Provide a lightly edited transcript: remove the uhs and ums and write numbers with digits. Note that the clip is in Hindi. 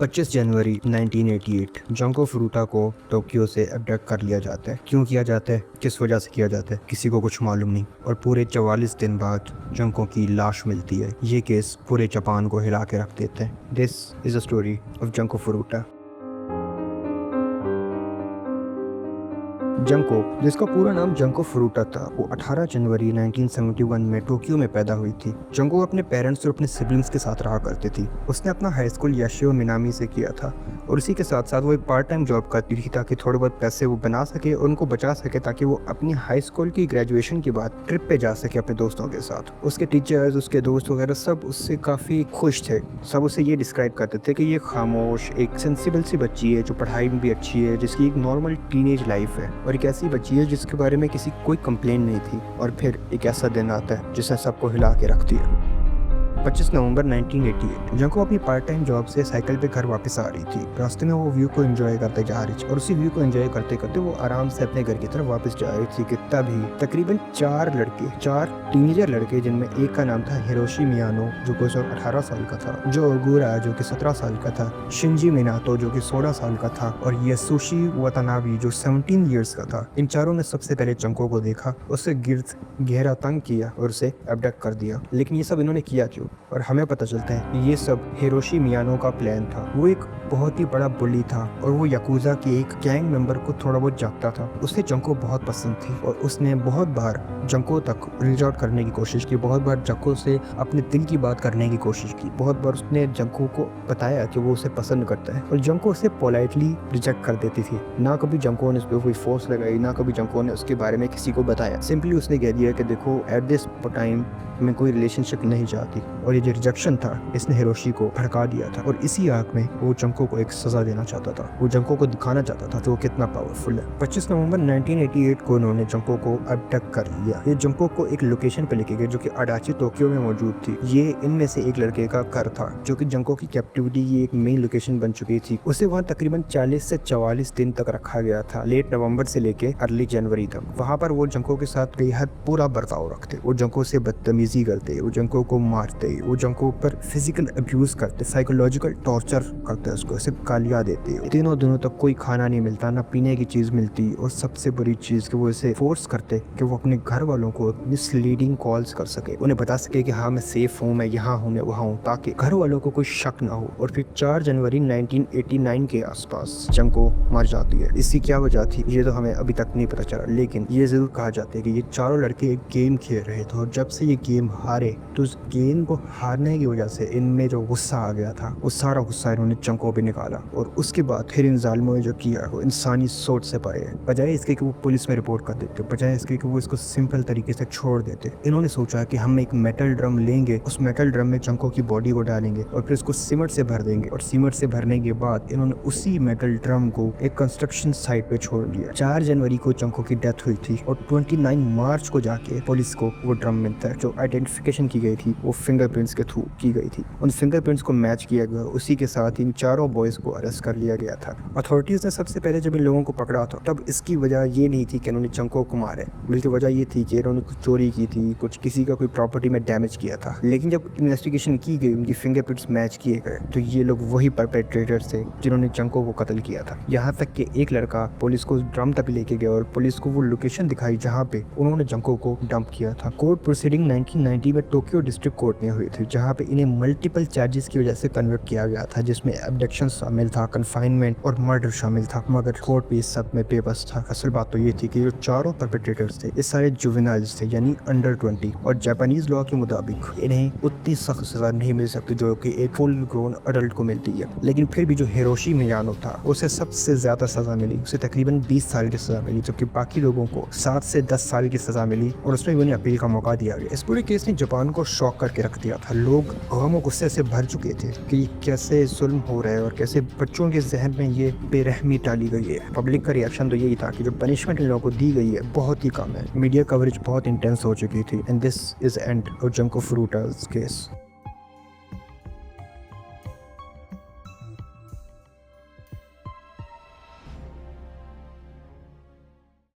25 जनवरी 1988 जंको फुरुटा को टोक्यो से अबडक्ट कर लिया जाता है। क्यों किया जाता है, किस वजह से किया जाता है, किसी को कुछ मालूम नहीं। और पूरे 44 दिन बाद जंको की लाश मिलती है। ये केस पूरे जापान को हिला के रख देते हैं। This is a story of Junko Furuta. Junko, जिसका पूरा नाम जंको फुरुटा था, वो 18 जनवरी 1971 में टोक्यो में पैदा हुई थी। जंको अपने पेरेंट्स और अपने सिबलिंग्स के साथ रहा करती थी। उसने अपना हाई स्कूल याशिओ मिनामी से किया था और इसी के साथ साथ वो एक पार्ट टाइम जॉब करती थी ताकि थोड़े बहुत पैसे वो बना सके और उनको बचा सके ताकि वो अपनी हाई स्कूल की ग्रेजुएशन के बाद ट्रिप पे जा सके अपने दोस्तों के साथ। उसके टीचर्स, उसके दोस्त वगैरह सब उससे काफ़ी खुश थे। सब उसे ये डिस्क्राइब करते थे कि ये खामोश, एक सेंसिबल सी बच्ची है जो पढ़ाई में भी अच्छी है, जिसकी एक नॉर्मल टीनेज लाइफ है और एक ऐसी बच्ची है जिसके बारे में किसी कोई कंप्लेन नहीं थी। और फिर एक ऐसा दिन आता है जिसने सबको हिला के रख दिया। 25 नवंबर 1988 जंको अपनी पार्ट टाइम जॉब से साइकिल पे घर वापस आ रही थी। रास्ते में वो व्यू को एंजॉय करते जा रही थी और उसी व्यू को एंजॉय करते करते वो आराम से अपने घर की तरफ वापस जा रही थी कि तभी तकरीबन चार टीनेजर लड़के, जिनमें एक का नाम था हिरोशी मियानो जो कि 18 साल का था, जो ओगुरा जो कि 17 साल का था, शिंजी मिनातो जो कि 16 साल का था और यसुशी वतनाबी जो 17 ईयर्स का था। इन चारों ने सबसे पहले जंको को देखा, उससे गिर्द गहरा तंग किया और उसे अबडक्ट कर दिया। लेकिन ये सब इन्होंने किया क्यों? और हमें पता चलता है कि ये सब हिरोशी मियानो का प्लान था। वो एक बहुत ही बड़ा बुली था और वो याकुजा के एक गैंग मेंबर को थोड़ा बहुत जानता था। उसे जंको बहुत पसंद थी और उसने बहुत बार जंको तक रीच आउट करने की कोशिश की, बहुत बार जंको से अपने दिल की बात करने की कोशिश की, बहुत बार उसने जंको को बताया कि वो उसे पसंद करता है और जंको उसे पोलाइटली रिजेक्ट कर देती थी। ना कभी जंको ने उस पर कोई फोर्स लगाई, ना कभी जंको ने उसके बारे में किसी को बताया। सिंपली उसने कह दिया कि देखो, एट दिस टाइम मैं कोई रिलेशनशिप नहीं चाहती। और ये जो रिजेक्शन था, इसने हिरोशी को भड़का दिया था और इसी आग में वो जंको को एक सजा देना चाहता था। वो जंको को दिखाना चाहता था कि वो कितना पावरफुल है। 25 नवंबर 1988 को उन्होंने जंको को अबडक्ट कर लिया। ये जंको को एक लोकेशन पे लेके गए जो कि अडाची टोक्यो में मौजूद थी। ये इनमें से एक लड़के का घर था जो कि जंको की कैप्टिविटी की एक मेन लोकेशन बन चुकी थी। उसे वहाँ तकरीबन 40 से 44 दिन तक रखा गया था, लेट नवंबर से लेके अर्ली जनवरी तक। वहाँ पर वो जंको के साथ बेहद बुरा बर्ताव रखते, वो जंको से बदतमीजी करते, वो जंको को मारते, वो जंको पर फिजिकल अब्यूज करते, साइकोलॉजिकल टॉर्चर करते, उसको सिर्फ गालियां देते। तीनों दिनों तक कोई खाना नहीं मिलता, ना पीने की चीज मिलती और सबसे बड़ी चीज कि वो इसे फोर्स करते कि वो अपने घर वालों को मिसलीडिंग कॉल्स कर सके, उन्हें बता सके कि हाँ मैं सेफ हूँ, मैं यहाँ हूँ, मैं वहाँ हूँ, ताकि घर वालों को कोई शक ना हो। और फिर 4 जनवरी 1989 के आसपास जंको मर जाती है। इसकी क्या वजह थी ये तो हमें अभी तक नहीं पता चला, लेकिन ये जरूर कहा जाता है कि ये चारों लड़के एक गेम खेल रहे थे और जब से ये गेम हारे तो उस गेम को हारने की वजह से इनमें जो गुस्सा आ गया था, वो सारा गुस्सा इन्होंने जंको पे निकाला और उसके बाद फिर इन जालिमों ने जो किया वो इंसानी सोच से पाए। बजाय इसके कि वो पुलिस में रिपोर्ट कर देते, बजाय इसके कि वो इसको सिंपल तरीके से छोड़ देते, इन्होंने सोचा कि हम एक मेटल ड्रम लेंगे, उस मेटल ड्रम में जंको की बॉडी को डालेंगे और फिर उसको सीमेंट से भर देंगे और सीमेंट से भरने के बाद इन्होंने उसी मेटल ड्रम को एक कंस्ट्रक्शन साइट पे छोड़ दिया। 4 जनवरी को जंको की डेथ हुई थी और 29 मार्च को जाके पुलिस को वो ड्रम मिलता है। जो आइडेंटिफिकेशन की गई थी वो फिंगरप्रिंट्स के थ्रू की गई थी। उन फिंगरप्रिंट्स को मैच किया गया, उसी के साथ इन चारों बॉयज को अरेस्ट कर लिया गया था। अथॉरिटीज ने सबसे पहले जब इन लोगों को पकड़ा था तब इसकी वजह ये नहीं थी कि उन्होंने जंको को मारे, बल्कि वजह ये थी कि इन्होंने कुछ चोरी की थी, कुछ किसी का कोई प्रॉपर्टी में डैमेज किया था। लेकिन जब इन्वेस्टिगेशन की गई, उनकी फिंगरप्रिंट्स मैच किए गए तो ये लोग वही परपेट्रेटर्स थे जिन्होंने जंको को कत्ल किया था। यहाँ तक कि एक लड़का पुलिस को ड्रम तक लेके गया और पुलिस को वो लोकेशन दिखाई जहाँ पे उन्होंने जंको को डंप किया था। कोर्ट प्रोसीडिंग 1990 में टोक्यो डिस्ट्रिक्ट कोर्ट में हुई थी, जहाँ पे इन्हें मल्टीपल चार्जेस की वजह से कन्वर्ट किया गया था, जिसमें एब्डक्शन शामिल था, कन्फाइनमेंट और मर्डर शामिल था। मगर कोर्ट भी इस सब में बेबस था। असल बात तो ये थी कि जो चारों परपेट्रेटर्स थे ये सारे जुवेनाइल्स थे, यानी अंडर 20, और जापानीज लॉ के मुताबिक इन्हें उतनी सख्त सजा नहीं मिल सकती जो कि एक फुल ग्रोन अडल्ट को मिलती है। लेकिन फिर भी जो हिरोशी मियानो था उसे सबसे ज्यादा सजा मिली, उसे तकरीबन 20 साल की सजा मिली, जबकि बाकी लोगों को 7 से 10 साल की सजा मिली और उसमें भी उन्हें अपील का मौका दिया गया। इस पूरे केस ने जापान को शॉक करके रख दिया था। लोग गम और गुस्से से भर चुके थे कि कैसे जुल्म हो रहा है और कैसे बच्चों के जहन में ये बेरहमी डाली गई है। पब्लिक का रिएक्शन तो यही था कि जो पनिशमेंट इन लोगों को दी गई है बहुत ही कम है। मीडिया कवरेज बहुत इंटेंस हो चुकी थी। And this is end of Junko Furuta's case.